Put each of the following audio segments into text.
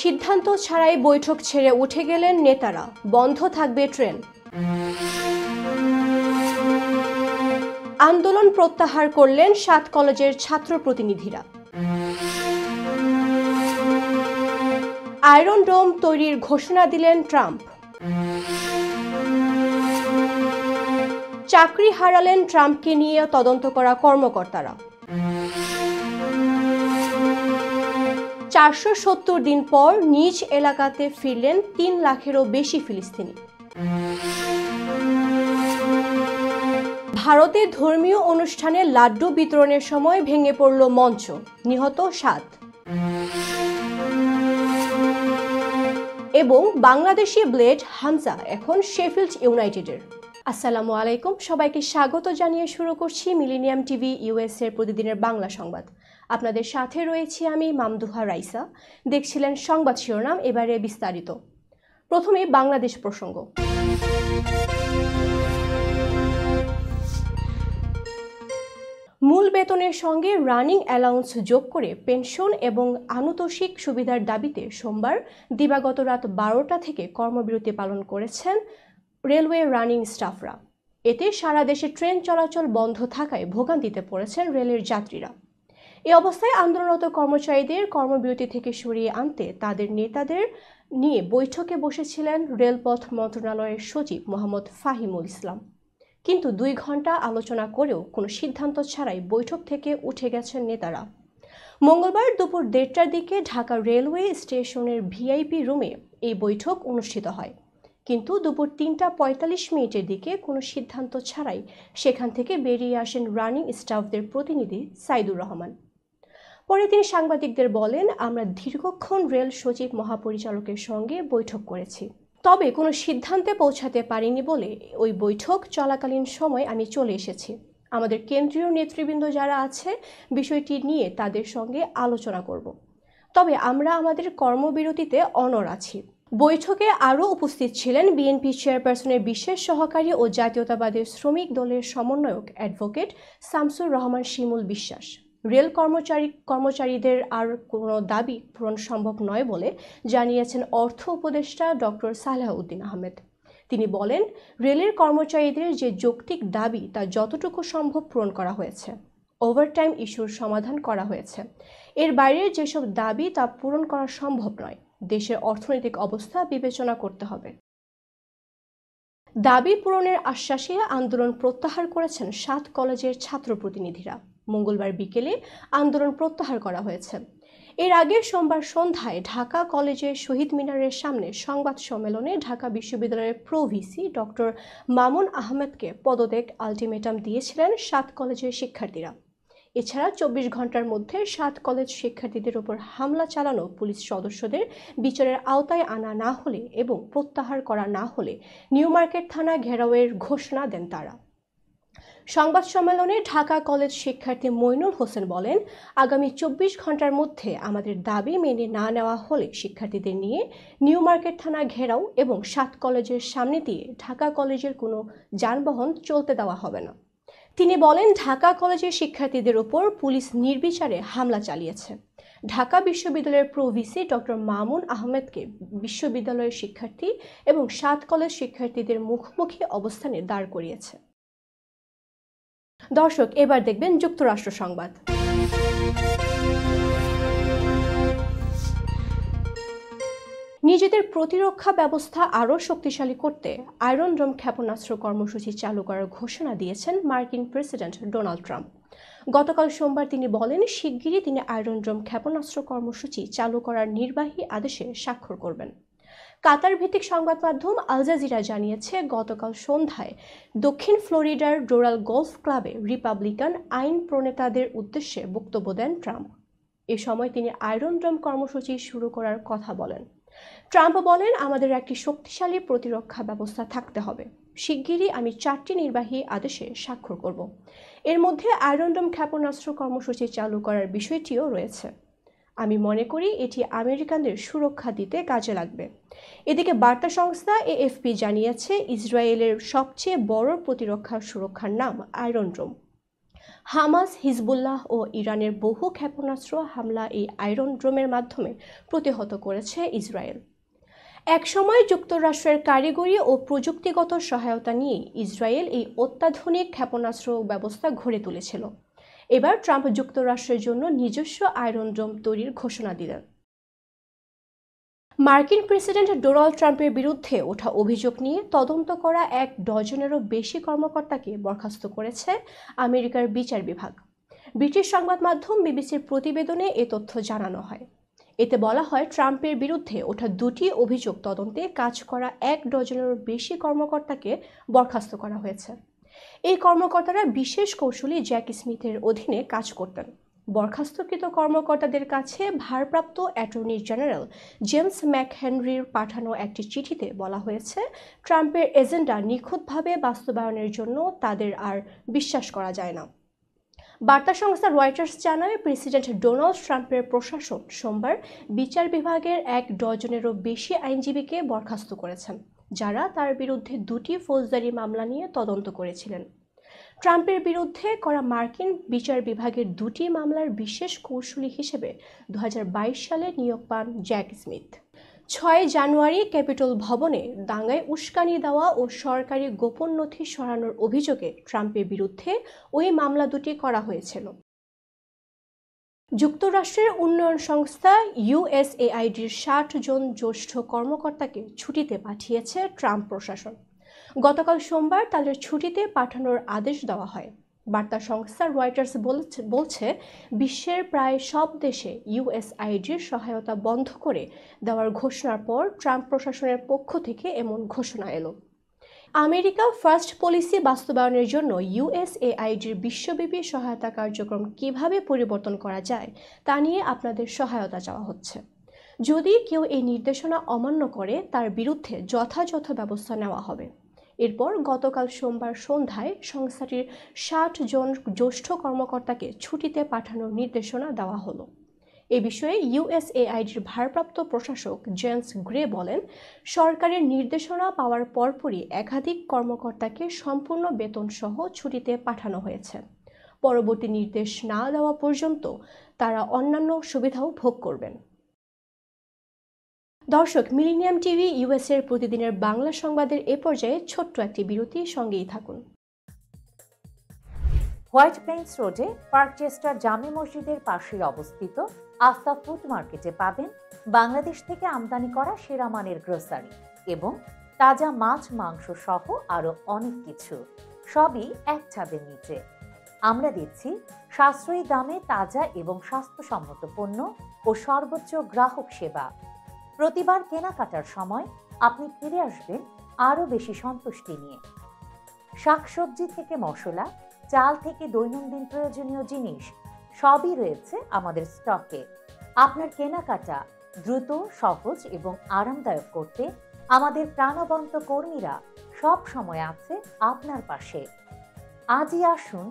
সিদ্ধান্ত ছাড়াই বৈঠক ছেড়ে উঠে গেলেন নেতারা, বন্ধ থাকবে ট্রেন। আন্দোলন প্রত্যাহার করলেন 7 কলেজের ছাত্র প্রতিনিধিরা। আয়রন ডোম তৈরির ঘোষণা দিলেন ট্রাম্প। চাকরি হারালেন ট্রাম্পকে নিয়ে তদন্ত করা কর্মকর্তারা। 470 দিন পর নিজ এলাকাতে ফিরলেন 3 লাখেরও বেশি ফিলিস্তিনি। ভারতে ধর্মীয় অনুষ্ঠানে লাড্ডু বিতরণের সময় ভেঙে পড়ল মঞ্চ, নিহত 7। এবং বাংলাদেশি ব্লেড হামজা এখন শেফিল্ড ইউনাইটেডের। আসসালামু আলাইকুম, সবাইকে স্বাগত জানিয়ে শুরু করছি মিলেনিয়াম টিভি ইউএস এর প্রতিদিনের বাংলা সংবাদ। আপনাদের সাথে রয়েছি আমি মামদুহা রাইসা। দেখছিলেন সংবাদ শিরোনাম, এবারে বিস্তারিত। প্রথমে বাংলাদেশ প্রসঙ্গ। মূল বেতনের সঙ্গে রানিং অ্যালাউন্স যোগ করে পেনশন এবং আনুতোষিক সুবিধার দাবিতে সোমবার দিবাগত রাত 12টা থেকে কর্মবিরতি পালন করেছেন রেলওয়ে রানিং স্টাফরা। এতে সারা দেশে ট্রেন চলাচল বন্ধ থাকায় ভোগান্তিতে পড়েছেন রেলের যাত্রীরা। এই অবস্থায় আন্দোলনরত কর্মচারীদের কর্মবিরতি থেকে সরিয়ে আনতে তাদের নেতাদের নিয়ে বৈঠকে বসেছিলেন রেলপথ মন্ত্রণালয়ের সচিব মোহাম্মদ ফাহিমুল ইসলাম। কিন্তু 2 ঘন্টা আলোচনা করেও কোনো সিদ্ধান্ত ছাড়াই বৈঠক থেকে উঠে গেছেন নেতারা। মঙ্গলবার দুপুর 1:30টার দিকে ঢাকা রেলওয়ে স্টেশনের ভিআইপি রুমে এই বৈঠক অনুষ্ঠিত হয়, কিন্তু দুপুর 3:45 দিকে কোনো সিদ্ধান্ত ছাড়াই সেখান থেকে বেরিয়ে আসেন রানিং স্টাফদের প্রতিনিধি সাইদুর রহমান। পরে তিনি সাংবাদিকদের বলেন, আমরা দীর্ঘক্ষণ রেল সচিব মহাপরিচালকের সঙ্গে বৈঠক করেছি, তবে কোনো সিদ্ধান্তে পৌঁছাতে পারিনি বলে ওই বৈঠক চলাকালীন সময় আমি চলে এসেছি। আমাদের কেন্দ্রীয় নেতৃবৃন্দ যারা আছে বিষয়টি নিয়ে তাদের সঙ্গে আলোচনা করব, তবে আমরা আমাদের কর্মবিরতিতে অনড় আছি। বৈঠকে আরও উপস্থিত ছিলেন বিএনপি চেয়ারপারসনের বিশেষ সহকারী ও জাতীয়তাবাদী শ্রমিক দলের সমন্বয়ক অ্যাডভোকেট শামসুর রহমান শিমুল বিশ্বাস। রেল কর্মচারীদের আর কোনো দাবি পূরণ সম্ভব নয় বলে জানিয়েছেন অর্থ উপদেষ্টা ডক্টর সালেহউদ্দিন আহমেদ। তিনি বলেন, রেলের কর্মচারীদের যে যৌক্তিক দাবি তা যতটুকু সম্ভব পূরণ করা হয়েছে। ওভারটাইম ইস্যুর সমাধান করা হয়েছে। এর বাইরে যেসব দাবি তা পূরণ করা সম্ভব নয়। দেশের অর্থনৈতিক অবস্থা বিবেচনা করতে হবে। দাবি পূরণের আশ্বাসে আন্দোলন প্রত্যাহার করেছেন 7 কলেজের ছাত্র প্রতিনিধিরা। মঙ্গলবার বিকেলে আন্দোলন প্রত্যাহার করা হয়েছে। এর আগে সোমবার সন্ধ্যায় ঢাকা কলেজের শহীদ মিনারের সামনে সংবাদ সম্মেলনে ঢাকা বিশ্ববিদ্যালয়ের প্রো-ভিসি ডক্টর মামুন আহমেদকে পদত্যাগ আলটিমেটাম দিয়েছিলেন 7 কলেজের শিক্ষার্থীরা। এছাড়া 24 ঘন্টার মধ্যে 7 কলেজ শিক্ষার্থীদের উপর হামলা চালানো পুলিশ সদস্যদের বিচারের আওতায় আনা না হলে এবং প্রত্যাহার করা না হলে নিউ মার্কেট থানা ঘেরাওয়ের ঘোষণা দেন তারা। সংবাদ সম্মেলনে ঢাকা কলেজ শিক্ষার্থী মইনুল হোসেন বলেন, আগামী 24 ঘন্টার মধ্যে আমাদের দাবি মেনে না নেওয়া হলে শিক্ষার্থীদের নিয়ে নিউ মার্কেট থানা ঘেরাও এবং 7 কলেজের সামনে দিয়ে ঢাকা কলেজের কোনো যানবাহন চলতে দেওয়া হবে না। তিনি বলেন, ঢাকা কলেজের শিক্ষার্থীদের উপর পুলিশ নির্বিচারে হামলা চালিয়েছে। ঢাকা বিশ্ববিদ্যালয়ের প্রো-ভিসি ডক্টর মামুন আহমেদকে বিশ্ববিদ্যালয়ের শিক্ষার্থী এবং 7 কলেজ শিক্ষার্থীদের মুখোমুখি অবস্থানে দাঁড় করিয়েছে। দর্শক, এবার দেখবেন যুক্তরাষ্ট্র সংবাদ। নিজেদের প্রতিরক্ষা ব্যবস্থা আরও শক্তিশালী করতে আয়রন ডোম ক্ষেপণাস্ত্র কর্মসূচি চালু করার ঘোষণা দিয়েছেন মার্কিন প্রেসিডেন্ট ডোনাল্ড ট্রাম্প। গতকাল সোমবার তিনি বলেন, শিগগিরই তিনি আয়রন ডোম ক্ষেপণাস্ত্র কর্মসূচি চালু করার নির্বাহী আদেশে স্বাক্ষর করবেন। কাতার ভিত্তিক সংবাদ মাধ্যম আল জাজিরা জানিয়েছে, গতকাল সন্ধ্যায় দক্ষিণ ফ্লোরিডার ডোরাল গলফ ক্লাবে রিপাবলিকান আইন প্রণেতাদের উদ্দেশ্যে বক্তব্য দেন ট্রাম্প। এ সময় তিনি আয়রন ডোম কর্মসূচি শুরু করার কথা বলেন। ট্রাম্প বলেন, আমাদের একটি শক্তিশালী প্রতিরক্ষা ব্যবস্থা থাকতে হবে। শিগগিরই আমি 4টি নির্বাহী আদেশে স্বাক্ষর করব। এর মধ্যে আয়রন ডোম ক্ষেপণাস্ত্র কর্মসূচি চালু করার বিষয়টিও রয়েছে। আমি মনে করি এটি আমেরিকানদের সুরক্ষা দিতে কাজে লাগবে। এদিকে বার্তা সংস্থা এএফপি জানিয়েছে, ইসরায়েলের সবচেয়ে বড় প্রতিরক্ষা সুরক্ষার নাম আয়রন ডোম। হামাস, হিজবুল্লাহ ও ইরানের বহু ক্ষেপণাস্ত্র হামলা এই আয়রন ডোমের মাধ্যমে প্রতিহত করেছে ইসরায়েল। একসময় যুক্তরাষ্ট্রের কারিগরি ও প্রযুক্তিগত সহায়তা নিয়ে ইসরায়েল এই অত্যাধুনিক ক্ষেপণাস্ত্র ব্যবস্থা গড়ে তুলেছিল। এবার ট্রাম্প যুক্তরাষ্ট্রের জন্য নিজস্ব আয়রন ডোম তৈরির ঘোষণা দিলেন। মার্কিন প্রেসিডেন্ট ডোনাল্ড ট্রাম্পের বিরুদ্ধে ওঠা অভিযোগ নিয়ে তদন্ত করা 1 ডজনেরও বেশি কর্মকর্তাকে বরখাস্ত করেছে আমেরিকার বিচার বিভাগ। ব্রিটিশ সংবাদ মাধ্যম বিবিসির প্রতিবেদনে এ তথ্য জানানো হয়। এতে বলা হয়, ট্রাম্পের বিরুদ্ধে ওঠা 2টি অভিযোগ তদন্তে কাজ করা 1 ডজনেরও বেশি কর্মকর্তাকে বরখাস্ত করা হয়েছে। এই কর্মকর্তারা বিশেষ কৌঁসুলি জ্যাক স্মিথের অধীনে কাজ করতেন। বরখাস্তকৃত কর্মকর্তাদের কাছে ভারপ্রাপ্ত অ্যাটর্নি জেনারেল জেমস ম্যাকহেনরির পাঠানো একটি চিঠিতে বলা হয়েছে, ট্রাম্পের এজেন্ডা নিখুঁতভাবে বাস্তবায়নের জন্য তাদের আর বিশ্বাস করা যায় না। বার্তা সংস্থা রয়টার্স জানায়, প্রেসিডেন্ট ডোনাল্ড ট্রাম্পের প্রশাসন সোমবার বিচার বিভাগের 1 ডজনেরও বেশি আইনজীবীকে বরখাস্ত করেছেন, যারা তার বিরুদ্ধে 2টি ফৌজদারি মামলা নিয়ে তদন্ত করেছিলেন। ট্রাম্পের বিরুদ্ধে করা মার্কিন বিচার বিভাগের 2টি মামলার বিশেষ কৌঁসুলি হিসেবে 2022 সালে নিয়োগ পান জ্যাক স্মিথ। 6 জানুয়ারি ক্যাপিটল ভবনে দাঙ্গায় উস্কানি দেওয়া ও সরকারি গোপন নথি সরানোর অভিযোগে ট্রাম্পের বিরুদ্ধে ওই মামলা 2টি করা হয়েছিল। যুক্তরাষ্ট্রের উন্নয়ন সংস্থা USAIDর 60 জন জ্যেষ্ঠ কর্মকর্তাকে ছুটিতে পাঠিয়েছে ট্রাম্প প্রশাসন। গতকাল সোমবার তাদের ছুটিতে পাঠানোর আদেশ দেওয়া হয়। বার্তা সংস্থা রয়টার্স বলছে, বিশ্বের প্রায় সব দেশে USAIDর সহায়তা বন্ধ করে দেওয়ার ঘোষণার পর ট্রাম্প প্রশাসনের পক্ষ থেকে এমন ঘোষণা এলো। আমেরিকা ফার্স্ট পলিসি বাস্তবায়নের জন্য USAIDর বিশ্বব্যাপী সহায়তা কার্যক্রম কিভাবে পরিবর্তন করা যায় তা নিয়ে আপনাদের সহায়তা চাওয়া হচ্ছে। যদি কেউ এই নির্দেশনা অমান্য করে, তার বিরুদ্ধে যথাযথ ব্যবস্থা নেওয়া হবে। এরপর গতকাল সোমবার সন্ধ্যায় সংস্থাটির 60 জন জ্যেষ্ঠ কর্মকর্তাকে ছুটিতে পাঠানোর নির্দেশনা দেওয়া হলো। এ বিষয়ে USAIDর ভারপ্রাপ্ত প্রশাসক জেমস গ্রে বলেন, সরকারের নির্দেশনা পাওয়ার পরপরই একাধিক কর্মকর্তাকে সম্পূর্ণ বেতন সহ ছুটিতে পাঠানো হয়েছে। পরবর্তী নির্দেশ না দেওয়া পর্যন্ত তারা অন্যান্য সুবিধাও ভোগ করবেন। দর্শক, মিলেনিয়াম টিভি ইউএসএর প্রতিদিনের বাংলা সংবাদের এ পর্যায়ে ছোট্ট একটি বিরতি, সঙ্গেই থাকুন। হোয়াইট প্লেন্স রোডে পার্কচেস্টার জামে মসজিদের পাশে অবস্থিত আফতাব ফুড মার্কেটে পাবেন বাংলাদেশ থেকে আমদানি করা সেরা মানের গ্রোসারি এবং তাজা মাছ, মাংস সহ আরো অনেক কিছু, সবই এক ছাদের নিচে। আমরা দিচ্ছি সাশ্রয়ী দামে তাজা এবং স্বাস্থ্যসম্মত পণ্য ও সর্বোচ্চ গ্রাহক সেবা। প্রতিবার কেনাকাটার সময় আপনি ফিরে আসবেন আরো বেশি সন্তুষ্টি নিয়ে। শাকসবজি থেকে মশলা, চাল থেকে দৈনন্দিন প্রয়োজনীয় জিনিস সবই রয়েছে আমাদের স্টকে। আপনার কেনাকাটা দ্রুত, সহজ এবং আরামদায়ক করতে আমাদের প্রাণবন্ত কর্মীরা সব সময় আছে আপনার পাশে। আজই আসুন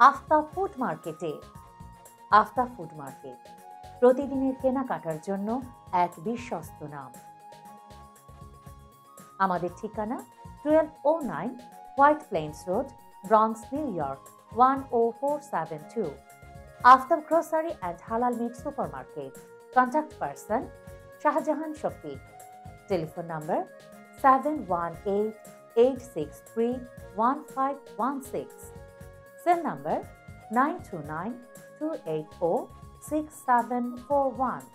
আফতাব ফুড মার্কেটে। আফতাব ফুড মার্কেট, প্রতিদিনের কেনাকাটার জন্য এক বিশ্বস্ত নাম। আমাদের ঠিকানা 1209 White Plains Road, Bronx, New York 10472। Aftab grocery and halal meat supermarket. Contact person Shahjahan Shafiq. Telephone number 7188631516। Cell number 9292846741।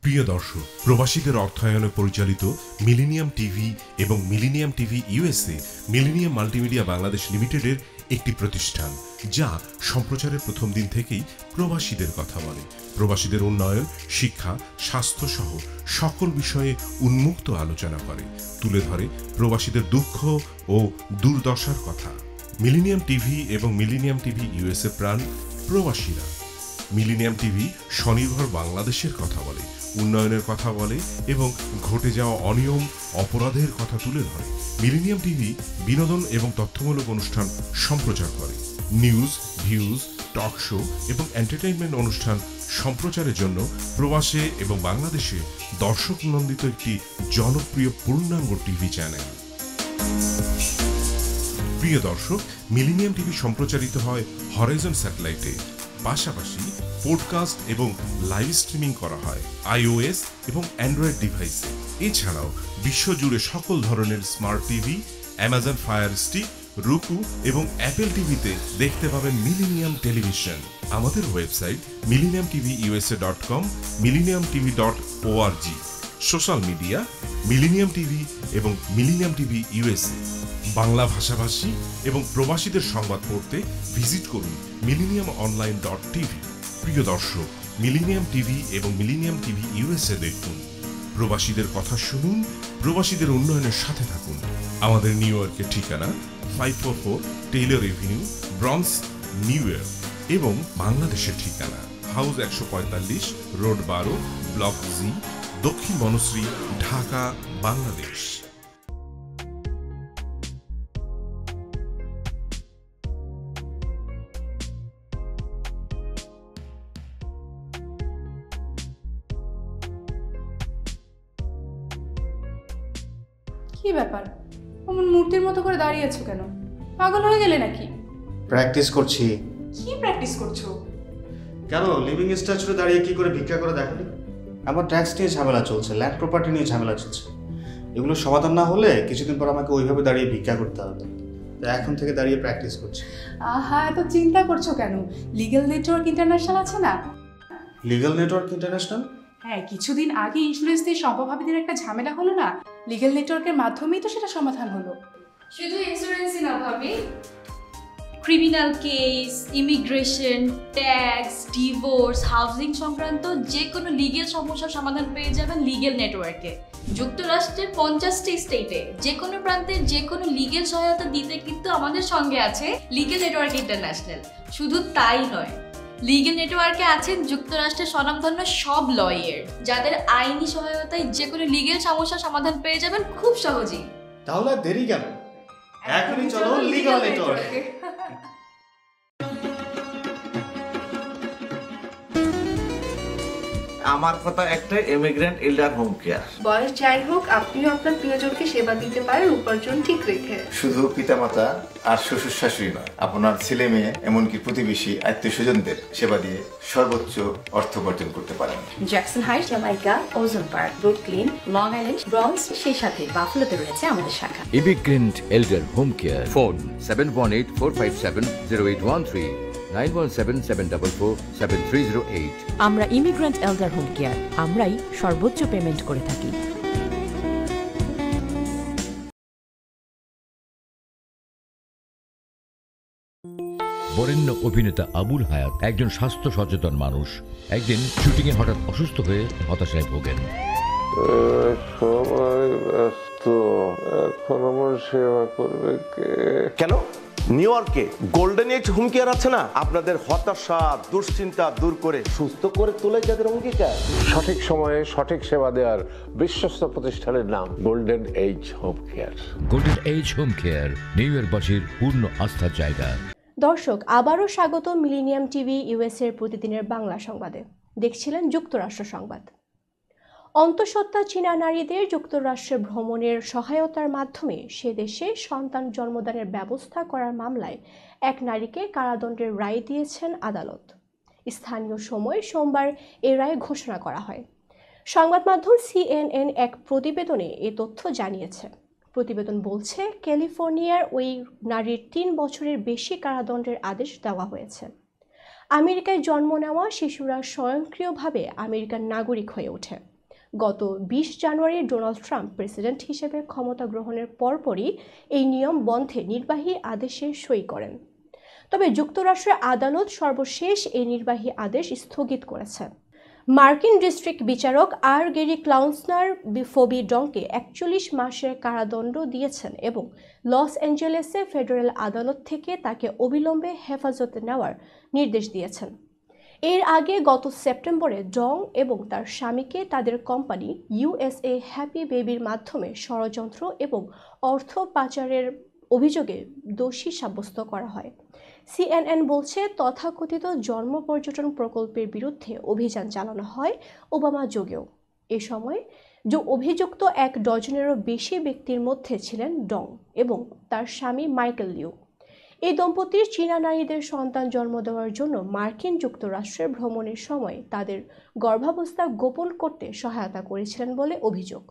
প্রিয় দর্শক, প্রবাসীদের অর্থায়নে পরিচালিত মিলেনিয়াম টিভি এবং Millennium TV USA Millennium multimedia Bangladesh লিমিটেডের একটি প্রতিষ্ঠান, যা সম্প্রচারের প্রথম দিন থেকেই প্রবাসীদের কথা বলে। প্রবাসীদের উন্নয়ন, শিক্ষা, স্বাস্থ্য সহ সকল বিষয়ে উন্মুক্ত আলোচনা করে, তুলে ধরে প্রবাসীদের দুঃখ ও দুর্দশার কথা। মিলেনিয়াম টিভি এবং মিলেনিয়াম টিভি ইউএসএ প্রাণ প্রবাসীরা। মিলেনিয়াম টিভি স্বনির্ভর বাংলাদেশের কথা বলে, উন্নয়নের কথা বলে এবং ঘটে যাওয়া অনিয়ম, অপরাধের কথা তুলে ধরে। মিলেনিয়াম টিভি বিনোদন এবং তথ্যমূলক অনুষ্ঠান সম্প্রচার করে। নিউজ, ভিউজ, টক শো এবং এন্টারটেইনমেন্ট অনুষ্ঠান সম্প্রচারের জন্য প্রবাসে এবং বাংলাদেশে দর্শক নন্দিত একটি জনপ্রিয় পূর্ণাঙ্গ টিভি চ্যানেল। প্রিয় দর্শক, মিলেনিয়াম টিভি সম্প্রচারিত হয় হরাইজন স্যাটেলাইটে, পাশাপাশি পডকাস্ট এবং লাইভ স্ট্রিমিং করা হয় iOS এবং অ্যান্ড্রয়েড ডিভাইসে। এছাড়াও বিশ্বজুড়ে সকল ধরনের smart TV, Amazon fire stick, রুকু এবং অ্যাপেল টিভিতে দেখতে পাবেন মিলেনিয়াম টেলিভিশন। আমাদের website millenniumtvusa.com, millenniumtv.org। Social media millennium TV এবং মিলেনিয়াম টিভি ইউএসএ। বাংলা ভাষাভাষী এবং প্রবাসীদের সংবাদ পড়তে ভিজিট করুন millenniumonline.tv। প্রিয় দর্শক, মিলেনিয়াম টিভি এবং মিলেনিয়াম টিভি ইউএসএ দেখুন, প্রবাসীদের কথা শুনুন, প্রবাসীদের উন্নয়নের সাথে থাকুন। আমাদের নিউ ইয়র্কের ঠিকানা 544 Taylor Avenue, bronze, new York এবং বাংলাদেশের ঠিকানা হাউস 145, রোড 12, ব্লক জি, দক্ষিণ বনশ্রী, ঢাকা, বাংলাদেশ। কি ব্যাপার, অমন মূর্তির মতো করে দাঁড়িয়ে আছো কেন? পাগল হয়ে গেলে নাকি? প্র্যাকটিস করছি। কি প্র্যাকটিস করছো? কেন লিভিং স্ট্যাচুতে দাঁড়িয়ে কি করে ভিক্ষা করে দেখনি? আমার ট্যাক্স নিয়ে ঝামেলা চলছে, ল্যান্ড প্রপার্টি নিয়ে ঝামেলা চলছে। এগুলো সমাধান না হলে কিছুদিন পর আমাকে ওইভাবে দাঁড়িয়ে ভিক্ষা করতে হবে। তো এখন থেকে দাঁড়িয়ে প্র্যাকটিস করছি। আহা, এত চিন্তা করছো কেন? লিগ্যাল নেটওয়ার্ক ইন্টারন্যাশনাল আছে না? Legal network international? হ্যাঁ, কিছুদিন আগে ইন্স্যুরেন্স দিয়ে সম্পভাবীদের একটা ঝামেলা হলো না, লিগ্যাল নেটওয়ার্কের মাধ্যমেই তো সেটা সমাধান হলো। শুধু ইন্স্যুরেন্সই না ভাবি, criminal case, immigration, tax, divorce, housing সংক্রান্ত যে কোনো লিগেল সমস্যার সমাধান পেয়ে যাবেন লিগেল নেটওয়ার্কে। যুক্তরাষ্ট্রের 50টি স্টেটে যে কোনো প্রান্তে যে কোনো লিগেল সহায়তা দিতে কিন্তু আমাদের সঙ্গে আছে লিগেল নেটওয়ার্ক ইন্টারন্যাশনাল। শুধু তাই নয়, লিগেল নেটওয়ার্কে আছেন যুক্তরাষ্ট্রের স্বনামধন্য সব লয়ার, যাদের আইনি সহায়তায় যে কোনো লিগেল সমস্যার সমাধান পেয়ে যাবেন খুব সহজেই। তাহলে দেরি কেন? এখনই চলো লিগ্যাল নেটওয়ার্কে। আমার কথা একটা, ইমিগ্রেন্ট এল্ডার হোম কেয়ার। বয়স যাই হোক, আপনিও আপনার প্রিয়জনকে সেবা দিতে পারেন উপার্জন ঠিক রেখে। শুধু পিতামাতা আর শ্বশুর শাশুড়ি নয়, আপনার ছেলে মেয়ে এমনকি প্রতিবেশী আত্মীয় স্বজনদের সেবা দিয়ে সর্বোচ্চ অর্থ উপার্জন করতে পারেন। জ্যাকসন হাইট, জামাইকা, ওজন park, Brooklyn, long island, bronze, সেই সাথে বাফলোতে রয়েছে আমাদের শাখা। Immigrant এল্ডার home care. ফোন 7184570813, 9177447308। আমরা ইমিগ্রেন্ট এল্ডার হোম কেয়ার, আমরাই সর্বোচ্চ পেমেন্ট করে থাকি। বরেণ্য অভিনেতা আবুল হায়াত একজন স্বাস্থ্য সচেতন মানুষ। একদিন শুটিং এ হঠাৎ অসুস্থ হয়ে হতাশায় ভোগেন। সবাই ব্যস্ত, এখন আমার সেবা করবে কে? কেন? নিউ ইয়র্কে গোল্ডেন এজ হোম কেয়ার আছে না, আপনাদের হতাশা দুশ্চিন্তা দূর করে সুস্থ করে তোলে যাদের অঙ্গীকার। সঠিক সময়ে সঠিক সেবা দেওয়ার বিশ্বস্ত প্রতিষ্ঠানের নাম Golden Age Home Care. Golden Age Home Care New ইয়র্কবাসীর পূর্ণ আস্থার জায়গা। দর্শক, আবারও স্বাগত মিলেনিয়াম টিভি ইউএসএর প্রতিদিনের বাংলা সংবাদে। দেখছিলেন যুক্তরাষ্ট্র সংবাদ। অন্তঃসত্ত্বা চীনা নারীদের যুক্তরাষ্ট্রে ভ্রমণের সহায়তার মাধ্যমে সে দেশে সন্তান জন্মদানের ব্যবস্থা করার মামলায় এক নারীকে কারাদণ্ডের রায় দিয়েছেন আদালত। স্থানীয় সময় সোমবার এ রায় ঘোষণা করা হয়। সংবাদ মাধ্যম CNN এক প্রতিবেদনে এ তথ্য জানিয়েছে। প্রতিবেদন বলছে, ক্যালিফোর্নিয়ার ওই নারীর 3 বছরের বেশি কারাদণ্ডের আদেশ দেওয়া হয়েছে। আমেরিকায় জন্ম নেওয়া শিশুরা স্বয়ংক্রিয়ভাবে আমেরিকার নাগরিক হয়ে ওঠে। গত 20 জানুয়ারি ডোনাল্ড ট্রাম্প প্রেসিডেন্ট হিসেবে ক্ষমতা গ্রহণের পরপরই এই নিয়ম বন্ধে নির্বাহী আদেশে সই করেন। তবে যুক্তরাষ্ট্রের আদালত সর্বশেষ এই নির্বাহী আদেশ স্থগিত করেছে। মার্কিন ডিস্ট্রিক্ট বিচারক আর গেরি ক্লাউন্সনার ফোবি ডংকে 41 মাসের কারাদণ্ড দিয়েছেন এবং লস অ্যাঞ্জেলেসে ফেডারেল আদালত থেকে তাকে অবিলম্বে হেফাজতে নেওয়ার নির্দেশ দিয়েছেন। এর আগে গত সেপ্টেম্বরে ডং এবং তার স্বামীকে তাদের কোম্পানি USA হ্যাপি বেবির মাধ্যমে ষড়যন্ত্র এবং অর্থ পাচারের অভিযোগে দোষী সাব্যস্ত করা হয়। CNN বলছে তথাকথিত জন্ম পর্যটন প্রকল্পের বিরুদ্ধে অভিযান চালানো হয় ওবামা যুগেও। এ সময় অভিযুক্ত 1 ডজনেরও বেশি ব্যক্তির মধ্যে ছিলেন ডং এবং তার স্বামী মাইকেল লিউ। এই দম্পতির চীনা নারীদের সন্তান জন্ম দেওয়ার জন্য মার্কিন যুক্তরাষ্ট্রে ভ্রমণের সময় তাদের গর্ভাবস্থা গোপন করতে সহায়তা করেছিলেন বলে অভিযোগ।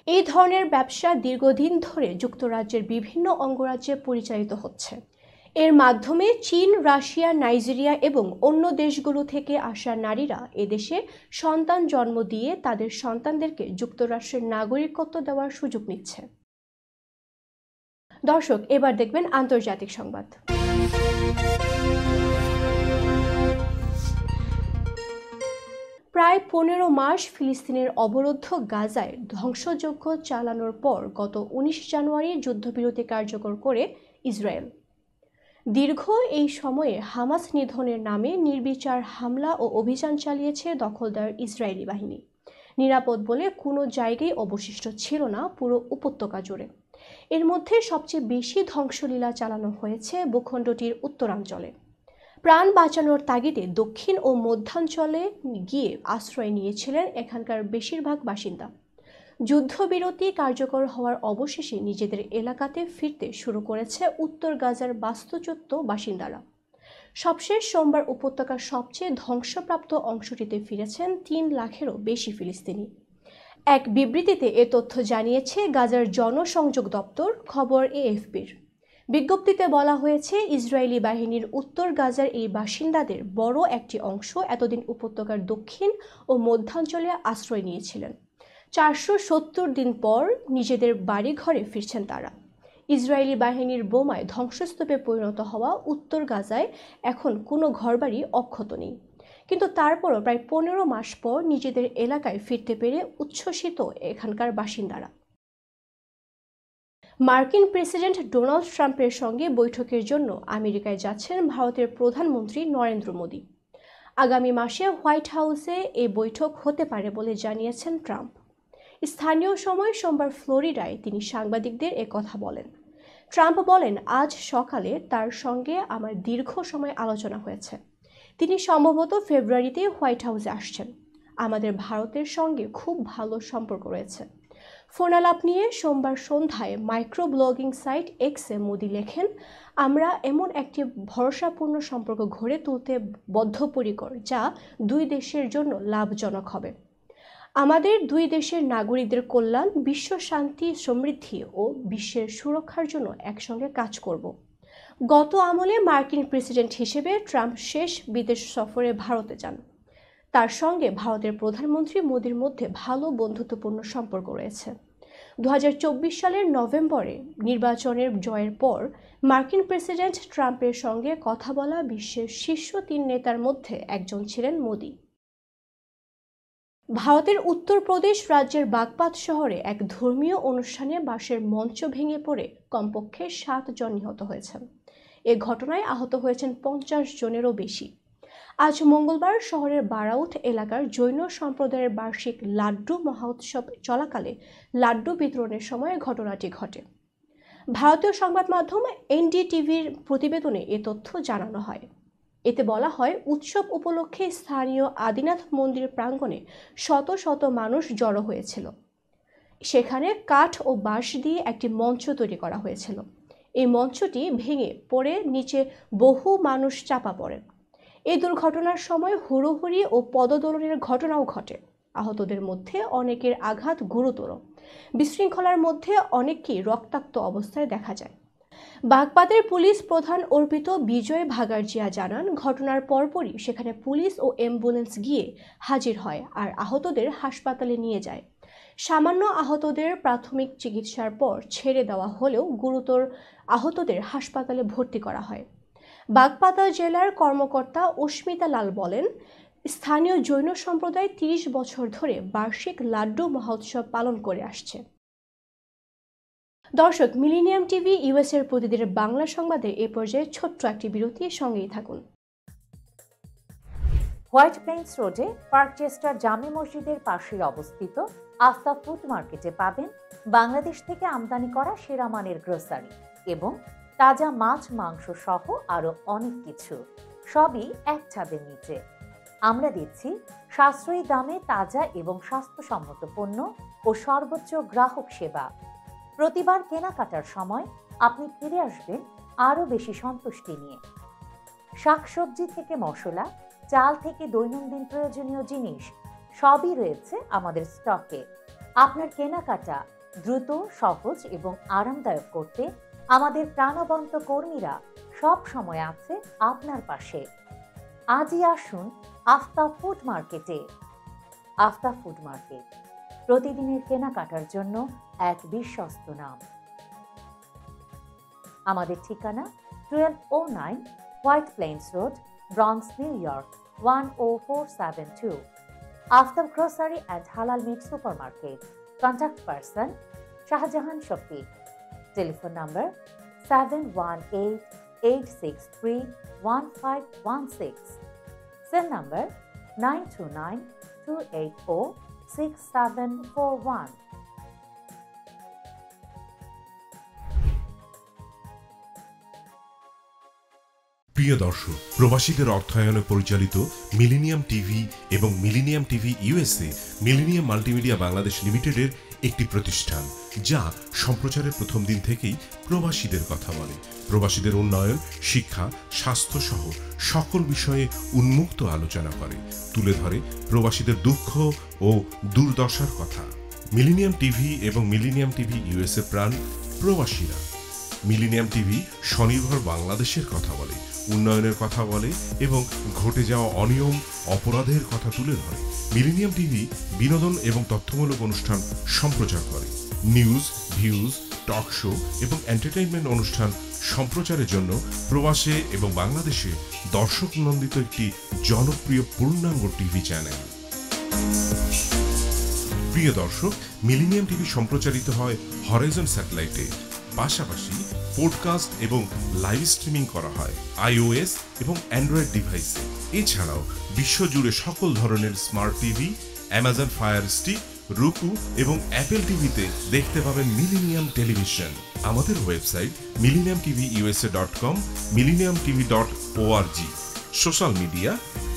এই ধরনের ব্যবসা দীর্ঘদিন ধরে যুক্তরাজ্যের বিভিন্ন অঙ্গরাজ্যে পরিচালিত হচ্ছে। এর মাধ্যমে চীন, রাশিয়া, নাইজেরিয়া এবং অন্য দেশগুলো থেকে আসা নারীরা এদেশে সন্তান জন্ম দিয়ে তাদের সন্তানদেরকে যুক্তরাষ্ট্রের নাগরিকত্ব দেওয়ার সুযোগ নিচ্ছে। দর্শক, এবার দেখবেন আন্তর্জাতিক সংবাদ। প্রায় 15 মাস ফিলিস্তিনের অবরুদ্ধ গাজায় ধ্বংসযজ্ঞ চালানোর পর গত 19 জানুয়ারি যুদ্ধবিরতি কার্যকর করে ইসরায়েল। দীর্ঘ এই সময়ে হামাস নিধনের নামে নির্বিচার হামলা ও অভিযান চালিয়েছে দখলদার ইসরায়েলি বাহিনী। নিরাপদ বলে কোনো জায়গায় অবশিষ্ট ছিল না পুরো উপত্যকা জুড়ে। এর মধ্যে সবচেয়ে বেশি ধ্বংসলীলা চালানো হয়েছে ভূখণ্ডটির উত্তরাঞ্চলে। প্রাণ বাঁচানোর তাগিদে দক্ষিণ ও মধ্যাঞ্চলে গিয়ে আশ্রয় নিয়েছিলেন এখানকার বেশিরভাগ বাসিন্দা। যুদ্ধবিরতি কার্যকর হওয়ার অবশেষে নিজেদের এলাকাতে ফিরতে শুরু করেছে উত্তর গাজার বাস্তুচ্যুত বাসিন্দারা। সবশেষ সোমবার উপত্যকার সবচেয়ে ধ্বংসপ্রাপ্ত অংশটিতে ফিরেছেন 3 লাখেরও বেশি ফিলিস্তিনি। এক বিবৃতিতে এ তথ্য জানিয়েছে গাজার জনসংযোগ দপ্তর, খবর AFP'র। বিজ্ঞপ্তিতে বলা হয়েছে ইসরায়েলি বাহিনীর উত্তর গাজার এই বাসিন্দাদের বড় একটি অংশ এতদিন উপত্যকার দক্ষিণ ও মধ্যাঞ্চলে আশ্রয় নিয়েছিলেন। 470 দিন পর নিজেদের বাড়িঘরে ফিরছেন তারা। ইসরায়েলি বাহিনীর বোমায় ধ্বংসস্তূপে পরিণত হওয়া উত্তর গাজায় এখন কোনো ঘরবাড়ি অক্ষত নেই। কিন্তু তারপরও প্রায় 15 মাস পর নিজেদের এলাকায় ফিরতে পেরে উচ্ছ্বসিত এখানকার বাসিন্দারা। মার্কিন প্রেসিডেন্ট ডোনাল্ড ট্রাম্পের সঙ্গে বৈঠকের জন্য আমেরিকায় যাচ্ছেন ভারতের প্রধানমন্ত্রী নরেন্দ্র মোদি। আগামী মাসে হোয়াইট হাউসে এই বৈঠক হতে পারে বলে জানিয়েছেন ট্রাম্প। স্থানীয় সময় সোমবার ফ্লোরিডায় তিনি সাংবাদিকদের কথা বলেন। ট্রাম্প বলেন, আজ সকালে তার সঙ্গে আমার দীর্ঘ সময় আলোচনা হয়েছে। তিনি সম্ভবত ফেব্রুয়ারিতে হোয়াইট হাউসে আসছেন। আমাদের ভারতের সঙ্গে খুব ভালো সম্পর্ক রয়েছে। ফোনালাপ নিয়ে সোমবার সন্ধ্যায় মাইক্রো ব্লগিং সাইট এক্সে মোদি লেখেন, আমরা এমন একটি ভরসাপূর্ণ সম্পর্ক গড়ে তুলতে বদ্ধপরিকর যা 2 দেশের জন্য লাভজনক হবে। আমাদের 2 দেশের নাগরিকদের কল্যাণ, বিশ্ব শান্তি, সমৃদ্ধি ও বিশ্বের সুরক্ষার জন্য একসঙ্গে কাজ করব। গত আমলে মার্কিন প্রেসিডেন্ট হিসেবে ট্রাম্প শেষ বিদেশ সফরে ভারতে যান। তার সঙ্গে ভারতের প্রধানমন্ত্রী মোদির মধ্যে ভালো বন্ধুত্বপূর্ণ সম্পর্ক রয়েছে। 2024 সালের নভেম্বরে নির্বাচনের জয়ের পর মার্কিন প্রেসিডেন্ট ট্রাম্পের সঙ্গে কথা বলা বিশ্বের শীর্ষ 3 নেতার মধ্যে একজন ছিলেন মোদি। ভারতের উত্তরপ্রদেশ রাজ্যের বাগপাত শহরে এক ধর্মীয় অনুষ্ঠানে বাঁশের মঞ্চ ভেঙে পড়ে কমপক্ষে 7 জন নিহত হয়েছেন। এ ঘটনায় আহত হয়েছেন 50 জনেরও বেশি। আজ মঙ্গলবার শহরের বারাউথ এলাকার জৈন সম্প্রদায়ের বার্ষিক লাড্ডু মহোৎসব চলাকালে লাড্ডু বিতরণের সময় ঘটনাটি ঘটে। ভারতীয় সংবাদ মাধ্যম NDTVর প্রতিবেদনে এ তথ্য জানানো হয়। এতে বলা হয়, উৎসব উপলক্ষে স্থানীয় আদিনাথ মন্দির প্রাঙ্গণে শত শত মানুষ জড়ো হয়েছিল। সেখানে কাঠ ও বাঁশ দিয়ে একটি মঞ্চ তৈরি করা হয়েছিল। এই মঞ্চটি ভেঙে পড়ে নিচে বহু মানুষ চাপা পড়েন। এই দুর্ঘটনার সময় হুড়োহুড়ি ও পদদোলনের ঘটনাও ঘটে। আহতদের মধ্যে অনেকের আঘাত গুরুতর। বিশৃঙ্খলার মধ্যে অনেককেই রক্তাক্ত অবস্থায় দেখা যায়। বাগপাতের পুলিশ প্রধান অর্পিত বিজয় ভাগার্জিয়া জানান, ঘটনার পরপরই সেখানে পুলিশ ও অ্যাম্বুলেন্স গিয়ে হাজির হয় আর আহতদের হাসপাতালে নিয়ে যায়। সামান্য আহতদের প্রাথমিক চিকিৎসার পর ছেড়ে দেওয়া হলেও গুরুতর আহতদের হাসপাতালে ভর্তি করা হয়। বাগপাতা জেলার কর্মকর্তা অস্মিতা লাল বলেন, স্থানীয় জৈন সম্প্রদায় 30 বছর ধরে বার্ষিক লাড্ডু মহোৎসব পালন করে আসছে। দর্শক, মিলেনিয়াম টিভি ইউএসএর প্রতিদিনের বাংলা সংবাদে এ পর্যায়ে ছোট্ট একটি বিরতি, সঙ্গেই থাকুন। হোয়াইট প্লেন্স রোডে পার্কচেস্টার জামে মসজিদের পাশেই অবস্থিত আস্থা ফুড মার্কেটে পাবেন বাংলাদেশ থেকে আমদানি করা সেরা মানের গ্রোসারি এবং তাজা মাছ মাংস সহ আরো অনেক কিছু, সবই এক ছাদের নিচে। আমরা দিচ্ছি সাশ্রয়ী দামে তাজা এবং স্বাস্থ্যসম্মত পণ্য ও সর্বোচ্চ গ্রাহক সেবা। প্রতিবার কেনাকাটার সময় আপনি ফিরে আসবেন আরো বেশি সন্তুষ্টি নিয়ে। শাকসবজি থেকে মশলা, চাল থেকে দৈনন্দিন প্রয়োজনীয় জিনিস সবই রয়েছে আমাদের স্টকে। আপনার কেনাকাটা দ্রুত, সহজ এবং আরামদায়ক করতে আমাদের প্রাণবন্ত কর্মীরা সব সময় আছে আপনার পাশে। আজই আসুন আফতাব ফুড মার্কেটে। আফতাব ফুড মার্কেট, প্রতিদিনের কেনাকাটার জন্য এক বিশ্বস্ত নাম। আমাদের ঠিকানা 1209 White Plains Road, Bronx, New York 10472। Aftab grocery and halal meat supermarket. Contact person Shahjahan Shafiq. Telephone number 7188631516। Cell number 9292806741। প্রিয় দর্শক, প্রবাসীদের অর্থায়নে পরিচালিত মিলেনিয়াম টিভি এবং Millennium TV USA Millennium multimedia Bangladesh লিমিটেডের একটি প্রতিষ্ঠান, যা সম্প্রচারের প্রথম দিন থেকেই প্রবাসীদের কথা বলে। প্রবাসীদের উন্নয়ন, শিক্ষা, স্বাস্থ্য সহ সকল বিষয়ে উন্মুক্ত আলোচনা করে, তুলে ধরে প্রবাসীদের দুঃখ ও দুর্দশার কথা। মিলেনিয়াম টিভি এবং মিলেনিয়াম টিভি ইউএসএ প্রাণ প্রবাসীরা। মিলেনিয়াম টিভি স্বনির্ভর বাংলাদেশের কথা বলে, উন্নয়নের কথা বলে এবং ঘটে যাওয়া অনিয়ম, অপরাধের কথা তুলে ধরে। মিলেনিয়াম টিভি বিনোদন এবং তথ্যমূলক অনুষ্ঠান সম্প্রচার করে। নিউজ, ভিউজ, টক শো এবং এন্টারটেইনমেন্ট অনুষ্ঠান সম্প্রচারের জন্য প্রবাসে এবং বাংলাদেশে দর্শক নন্দিত একটি জনপ্রিয় পূর্ণাঙ্গ টিভি চ্যানেল। প্রিয় দর্শক, মিলেনিয়াম টিভি সম্প্রচারিত হয় হরাইজন স্যাটেলাইটে, পাশাপাশি পডকাস্ট এবং লাইভ স্ট্রিমিং করা হয় iOS এবং অ্যান্ড্রয়েড ডিভাইসে। এছাড়াও বিশ্বজুড়ে সকল ধরনের smart TV, Amazon fire stick, রুকু এবং অ্যাপেল টিভিতে দেখতে পাবেন মিলেনিয়াম টেলিভিশন। আমাদের website millenniumtvusa.com, millenniumtv.org। Social media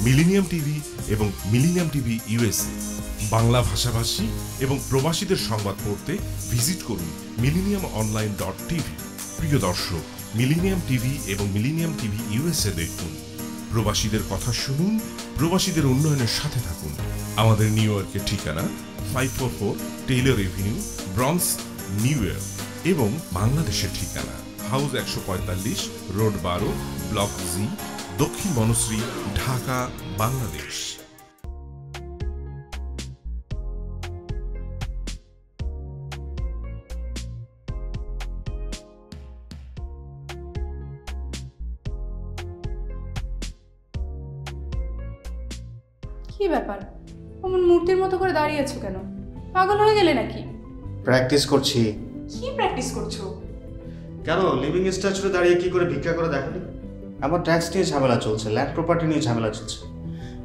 millennium TV এবং মিলেনিয়াম টিভি ইউএসএ। বাংলা ভাষাভাষী এবং প্রবাসীদের সংবাদ পড়তে ভিজিট করুন millenniumonline.tv। প্রিয় দর্শক, মিলেনিয়াম টিভি এবং মিলেনিয়াম টিভি ইউএসএ দেখুন। প্রবাসীদের কথা শুনুন, প্রবাসীদের উন্নয়নের সাথে থাকুন। আমাদের নিউ ইয়র্কের ঠিকানা 544 Taylor Avenue, Bronx, New York এবং বাংলাদেশের ঠিকানা হাউস 145, রোড 12, ব্লক জি, দক্ষিণ বনশ্রী, ঢাকা, বাংলাদেশ। কি ব্যাপার, অমন মূর্তির মতো করে দাঁড়িয়ে আছো কেন? পাগল হয়ে গেলে নাকি? প্র্যাকটিস করছি। কি প্র্যাকটিস করছো? কেন লিভিং স্ট্যাচুরে দাঁড়িয়ে কি করে ভিক্ষা করে দেখনি? আমার ট্যাক্স নিয়ে ঝামেলা চলছে, ল্যান্ড প্রপার্টি নিয়ে ঝামেলা চলছে।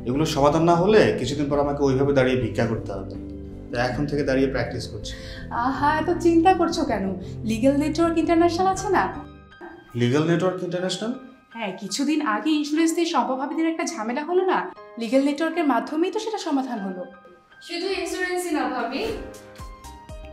এগুলো সমাধান না হলে কিছুদিন পর আমাকে ওইভাবে দাঁড়িয়ে ভিক্ষা করতে হবে। তাই এখন থেকে দাঁড়িয়ে প্র্যাকটিস করছি। আহা, এত চিন্তা করছো কেন? লিগ্যাল নেটওয়ার্ক ইন্টারন্যাশনাল আছে না? Legal network international? হ্যাঁ, কিছুদিন আগে ইন্স্যুরেন্স দিয়ে সম্পভাবীদের একটা ঝামেলা হলো না, লিগ্যাল নেটওয়ার্কের মাধ্যমেই তো সেটা সমাধান হলো। শুধু ইন্স্যুরেন্সই না ভাবি,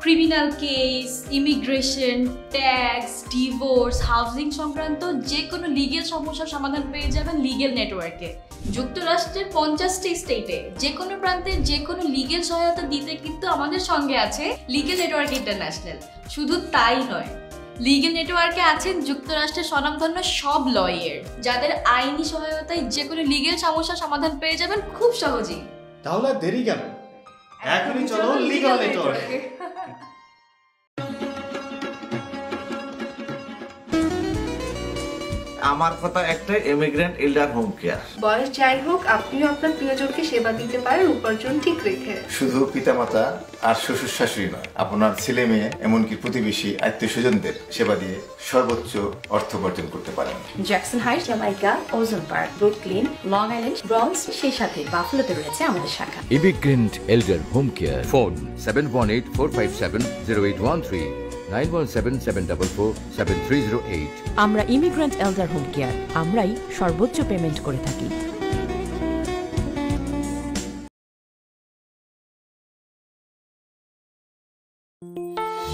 criminal case, immigration, tax, divorce, housing সংক্রান্ত যে কোনো লিগ্যাল সমস্যার সমাধান পেয়ে যাবেন লিগ্যাল নেটওয়ার্কে। যুক্তরাষ্ট্রের 50টি স্টেটে যে কোনো প্রান্তে যে কোনো লিগ্যাল সহায়তা দিতে কিন্তু আমাদের সঙ্গে আছে লিগ্যাল নেটওয়ার্ক ইন্টারন্যাশনাল। শুধু তাই নয়, লিগ্যাল নেটওয়ার্কে আছেন যুক্তরাষ্ট্রের স্বনামধন্য সব লয়ার, যাদের আইনি সহায়তায় যে কোনো লিগ্যাল সমস্যার সমাধান পেয়ে যাবেন খুব সহজেই। তাহলে দেরি কেন? এখনই চলো লিগ্যাল নেটওয়ার্কে। আমার কথা একটা, ইমিগ্রেন্ট এল্ডার হোম কেয়ার। বয়স যাই হোক, আপনিও আপনার প্রিয়জনকে সেবা দিতে পারেন উপার্জন ঠিক রেখে। শুধু পিতামাতা আর শ্বশুর শাশুড়ি নয়, আপনার ছেলে মেয়ে এমনকি প্রতিবেশী আত্মীয় স্বজনদের সেবা দিয়ে সর্বোচ্চ অর্থ উপার্জন করতে পারেন। জ্যাকসন হাইটস, জামাইকা, ওজন park, Brooklyn, long island, Bronx, সেই সাথে বাফলোতে রয়েছে আমাদের শাখা। Immigrant এল্ডার home care. ফোন 7184570813, 9177447308। আমরা ইমিগ্রেন্ট এল্ডার হোম কেয়ার, আমরাই সর্বোচ্চ পেমেন্ট করে থাকি।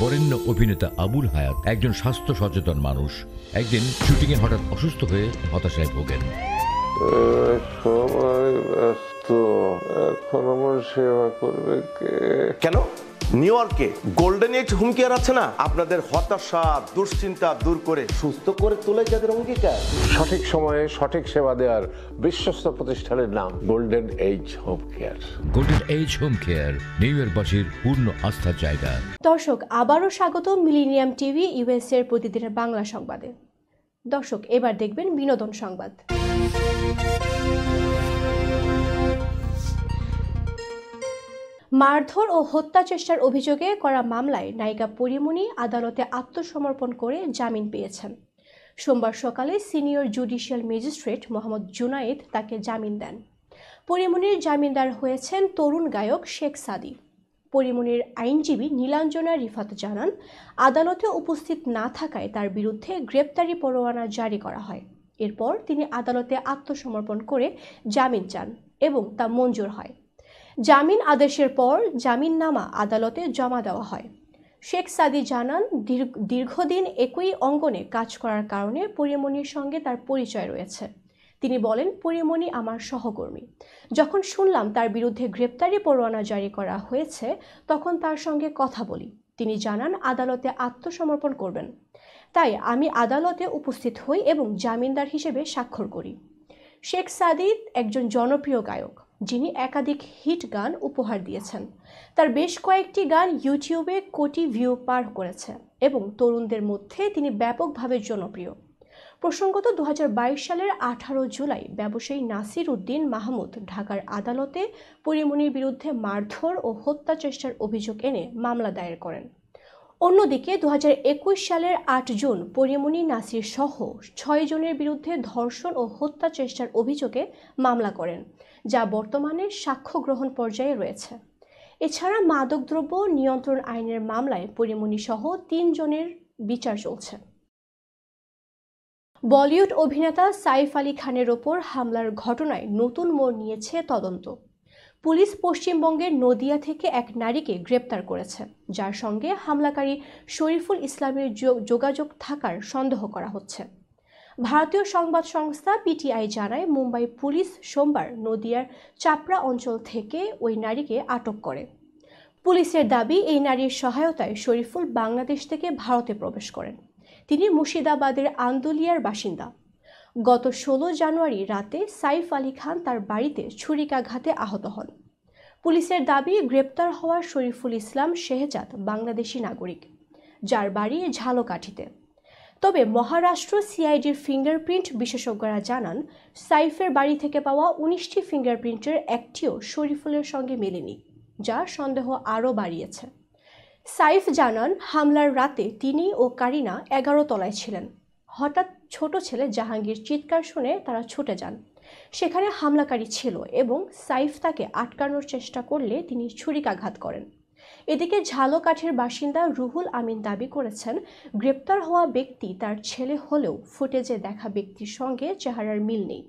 বরেণ্য অভিনেতা আবুল হায়াত একজন স্বাস্থ্য সচেতন মানুষ। একদিন শুটিংয়ে হঠাৎ অসুস্থ হয়ে হতাশায় ভোগেন। সবাই ব্যস্ত, এখন আমার সেবা করবে কে? কেন? নিউ ইয়র্কে গোল্ডেন এজ হোম কেয়ার আছে না, আপনাদের হতাশা দুশ্চিন্তা দূর করে সুস্থ করে তোলে যাদের অঙ্গীকার। সঠিক সময়ে সঠিক সেবা দেওয়ার বিশ্বস্ত প্রতিষ্ঠানের নাম Golden Age Home Care. Golden Age Home Care New ইয়র্কবাসীর পূর্ণ আস্থার জায়গা। দর্শক, আবারও স্বাগত মিলেনিয়াম টিভি ইউএস এর প্রতিদিনের বাংলা সংবাদে। দর্শক, এবার দেখবেন বিনোদন সংবাদ। মারধর ও হত্যা চেষ্টার অভিযোগে করা মামলায় নায়িকা পরিমণি আদালতে আত্মসমর্পণ করে জামিন পেয়েছেন। সোমবার সকালে senior judicial magistrate Mohammad Junaid তাকে জামিন দেন। পরিমণির জামিনদার হয়েছেন তরুণ গায়ক শেখ সাদি। পরিমণির আইনজীবী নীলাঞ্জনা রিফাত জানান, আদালতে উপস্থিত না থাকায় তার বিরুদ্ধে গ্রেপ্তারি পরোয়ানা জারি করা হয়। এরপর তিনি আদালতে আত্মসমর্পণ করে জামিন চান এবং তা মঞ্জুর হয়। জামিন আদেশের পর জামিননামা আদালতে জমা দেওয়া হয়। শেখ সাদি জানান, দীর্ঘদিন একই অঙ্গনে কাজ করার কারণে পরিমণির সঙ্গে তার পরিচয় রয়েছে। তিনি বলেন, পরিমণি আমার সহকর্মী। যখন শুনলাম তার বিরুদ্ধে গ্রেপ্তারি পরোয়ানা জারি করা হয়েছে, তখন তার সঙ্গে কথা বলি। তিনি জানান, আদালতে আত্মসমর্পণ করবেন। তাই আমি আদালতে উপস্থিত হই এবং জামিনদার হিসেবে স্বাক্ষর করি। শেখ সাদি একজন জনপ্রিয় গায়ক, যিনি একাধিক হিট গান উপহার দিয়েছেন। তার বেশ কয়েকটি গান ইউটিউবে কোটি ভিউ পার করেছে এবং তরুণদের মধ্যে তিনি ব্যাপকভাবে জনপ্রিয়। প্রসঙ্গত 2022 সালের 18 জুলাই ব্যবসায়ী নাসির উদ্দিন মাহমুদ ঢাকার আদালতে পরিমণির বিরুদ্ধে মারধর ও হত্যা চেষ্টার অভিযোগ এনে মামলা দায়ের করেন। অন্যদিকে 2021 সালের 8 জুন পরিমণি নাসির সহ 6 জনের বিরুদ্ধে ধর্ষণ ও হত্যা চেষ্টার অভিযোগে মামলা করেন, যা বর্তমানে সাক্ষ্য গ্রহণ পর্যায়ে রয়েছে। এছাড়া মাদকদ্রব্য নিয়ন্ত্রণ আইনের মামলায় পরিমণি সহ 3 জনের বিচার চলছে। বলিউড অভিনেতা সাইফ আলী খানের ওপর হামলার ঘটনায় নতুন মোড় নিয়েছে তদন্ত। পুলিশ পশ্চিমবঙ্গের নদিয়া থেকে এক নারীকে গ্রেপ্তার করেছে, যার সঙ্গে হামলাকারী শরীফুল ইসলামের যোগাযোগ থাকার সন্দেহ করা হচ্ছে। ভারতীয় সংবাদ সংস্থা পিটিআই জানায়, মুম্বাই পুলিশ সোমবার নদিয়ার চাপড়া অঞ্চল থেকে ওই নারীকে আটক করে। পুলিশের দাবি, এই নারীর সহায়তায় শরীফুল বাংলাদেশ থেকে ভারতে প্রবেশ করেন। তিনি মুর্শিদাবাদের আন্দুলিয়ার বাসিন্দা। গত 16 জানুয়ারি রাতে সাইফ আলী খান তার বাড়িতে ছুরিকাঘাতে আহত হন। পুলিশের দাবি, গ্রেপ্তার হওয়া শরীফুল ইসলাম শেহজাদ বাংলাদেশি নাগরিক, যার বাড়ি ঝালকাঠিতে। তবে মহারাষ্ট্র সিআইডির ফিঙ্গারপ্রিন্ট বিশেষজ্ঞরা জানান, সাইফের বাড়ি থেকে পাওয়া 19টি ফিঙ্গারপ্রিন্টের একটিও শরীফুলের সঙ্গে মেলেনি, যা সন্দেহ আরও বাড়িয়েছে। সাইফ জানান, হামলার রাতে তিনি ও কারিনা 11 তলায় ছিলেন। হঠাৎ ছোট ছেলে জাহাঙ্গীর চিৎকার শুনে তারা ছুটে যান। সেখানে হামলাকারী ছিল এবং সাইফ তাকে আটকানোর চেষ্টা করলে তিনি ছুরিকাঘাত করেন। এদিকে ঝালকাঠির বাসিন্দা রুহুল আমিন দাবি করেছেন, গ্রেপ্তার হওয়া ব্যক্তি তার ছেলে হলেও ফুটেজে দেখা ব্যক্তির সঙ্গে চেহারার মিল নেই।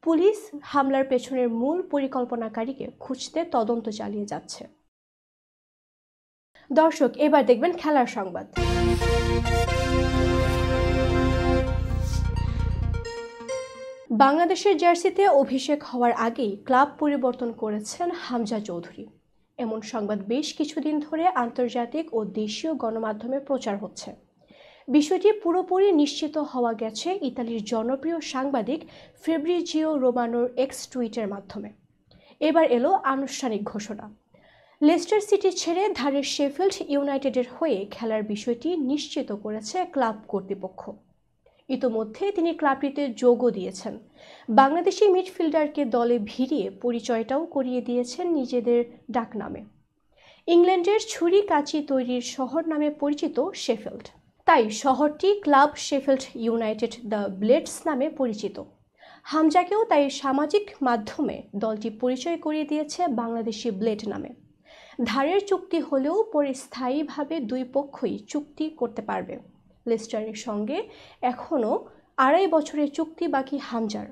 পুলিশ হামলার পেছনের মূল পরিকল্পনাকারীকে খুঁজতে তদন্ত চালিয়ে যাচ্ছে। দর্শক, এবার দেখবেন খেলার সংবাদ। বাংলাদেশের জার্সিতে অভিষেক হওয়ার আগেই ক্লাব পরিবর্তন করেছেন হামজা চৌধুরী। এমন সংবাদ বেশ কিছুদিন ধরে আন্তর্জাতিক ও দেশীয় গণমাধ্যমে প্রচার হচ্ছে। বিষয়টি পুরোপুরি নিশ্চিত হওয়া গেছে ইতালির জনপ্রিয় সাংবাদিক ফেব্রিজিও রোমানোর এক্স টুইটের মাধ্যমে। এবার এলো আনুষ্ঠানিক ঘোষণা। লেস্টার সিটি ছেড়ে ধারের শেফিল্ড ইউনাইটেডের হয়ে খেলার বিষয়টি নিশ্চিত করেছে ক্লাব কর্তৃপক্ষ। ইতোমধ্যে তিনি ক্লাবটিতে যোগও দিয়েছেন। বাংলাদেশি মিডফিল্ডারকে দলে ভিড়িয়ে পরিচয়টাও করিয়ে দিয়েছেন নিজেদের ডাকনামে। ইংল্যান্ডের ছুরি কাঁচি তৈরির শহর নামে পরিচিত শেফিল্ড, তাই শহরটি club Sheffield United the blades নামে পরিচিত। হামজাকেও তাই সামাজিক মাধ্যমে দলটি পরিচয় করিয়ে দিয়েছে বাংলাদেশি ব্লেড নামে। ধারের চুক্তি হলেও পরে স্থায়ীভাবে দুই পক্ষই চুক্তি করতে পারবে। লেস্টারের সঙ্গে এখনও 2.5 বছরের চুক্তি বাকি হামজার।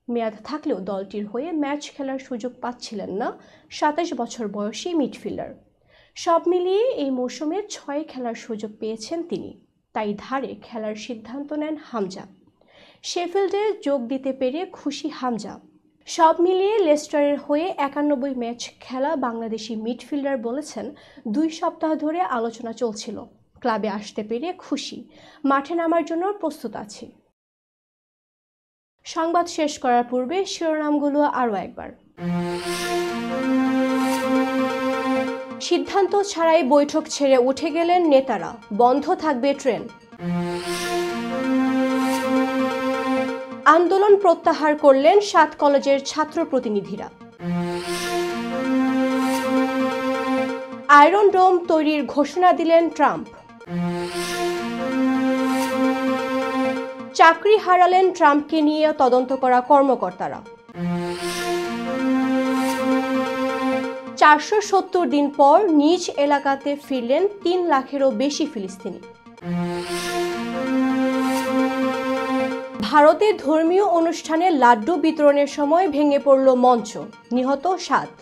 মেয়াদ থাকলেও দলটির হয়ে ম্যাচ খেলার সুযোগ পাচ্ছিলেন না 27 বছর বয়সী মিডফিল্ডার। সব মিলিয়ে এই মৌসুমে 6 খেলার সুযোগ পেয়েছেন তিনি, তাই ধারে খেলার সিদ্ধান্ত নেন হামজা। শেফিল্ডে যোগ দিতে পেরে খুশি হামজা। সব মিলিয়ে লেস্টারের হয়ে 91 ম্যাচ খেলা বাংলাদেশি মিডফিল্ডার বলেছেন 2 সপ্তাহ ধরে আলোচনা চলছিল, ক্লাবে আসতে পেরে খুশি, মাঠে নামার জন্য প্রস্তুত আছি। সংবাদ শেষ করার পূর্বে শিরোনামগুলো আরও একবার। সিদ্ধান্ত ছাড়াই বৈঠক ছেড়ে উঠে গেলেন নেতারা, বন্ধ থাকবে ট্রেন। আন্দোলন প্রত্যাহার করলেন 7 কলেজের ছাত্র প্রতিনিধিরা। আয়রন ডোম তৈরির ঘোষণা দিলেন ট্রাম্প। চাকরি হারালেন ট্রাম্পকে নিয়ে তদন্ত করা কর্মকর্তারা। 470 দিন পর নিজ এলাকাতে ফিরলেন 3 লাখেরও বেশি ফিলিস্তিনি। ভারতের ধর্মীয় অনুষ্ঠানে লাড্ডু বিতরণের সময় ভেঙে পড়ল মঞ্চ, নিহত 7।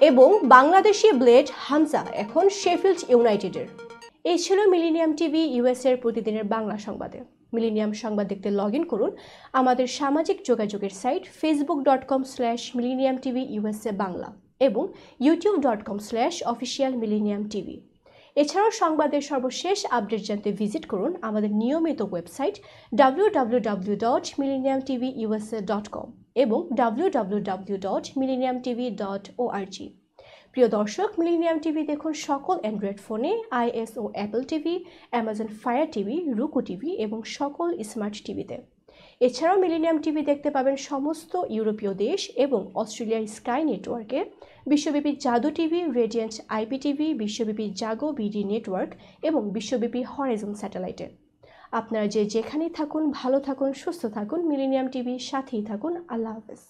এবং বাংলাদেশি ব্লেড হামজা এখন শেফিল্ড ইউনাইটেডের। এই ছিল মিলেনিয়াম টিভি ইউএস এর প্রতিদিনের বাংলা সংবাদে। মিলেনিয়াম সংবাদ দেখতে লগ ইন করুন আমাদের সামাজিক যোগাযোগের সাইট facebook.com/millenniumtvusa বাংলা এবং youtube.com/officialmillenniumtv। এছাড়াও সংবাদের সর্বশেষ আপডেট জানতে ভিজিট করুন আমাদের নিয়মিত ওয়েবসাইট www.millenniumtvusa.com এবং www.millenniumtv.org। প্রিয় দর্শক, মিলেনিয়াম টিভি দেখুন সকল অ্যান্ড্রয়েড ফোনে, iOS ও Apple TV, Amazon Fire TV, Roku TV এবং সকল স্মার্ট টিভিতে। এছাড়াও মিলেনিয়াম টিভি দেখতে পাবেন সমস্ত ইউরোপীয় দেশ এবং অস্ট্রেলিয়ার স্কাই নেটওয়ার্কে, বিশ্বব্যাপী জাদু টিভি, রেডিয়েন্ট IPTV, বিশ্বব্যাপী জাগো বিডি নেটওয়ার্ক এবং বিশ্বব্যাপী হরাইজন স্যাটেলাইটে। আপনারা যেখানেই থাকুন, ভালো থাকুন, সুস্থ থাকুন, মিলেনিয়াম টিভির সাথেই থাকুন। আল্লাহ হাফেজ।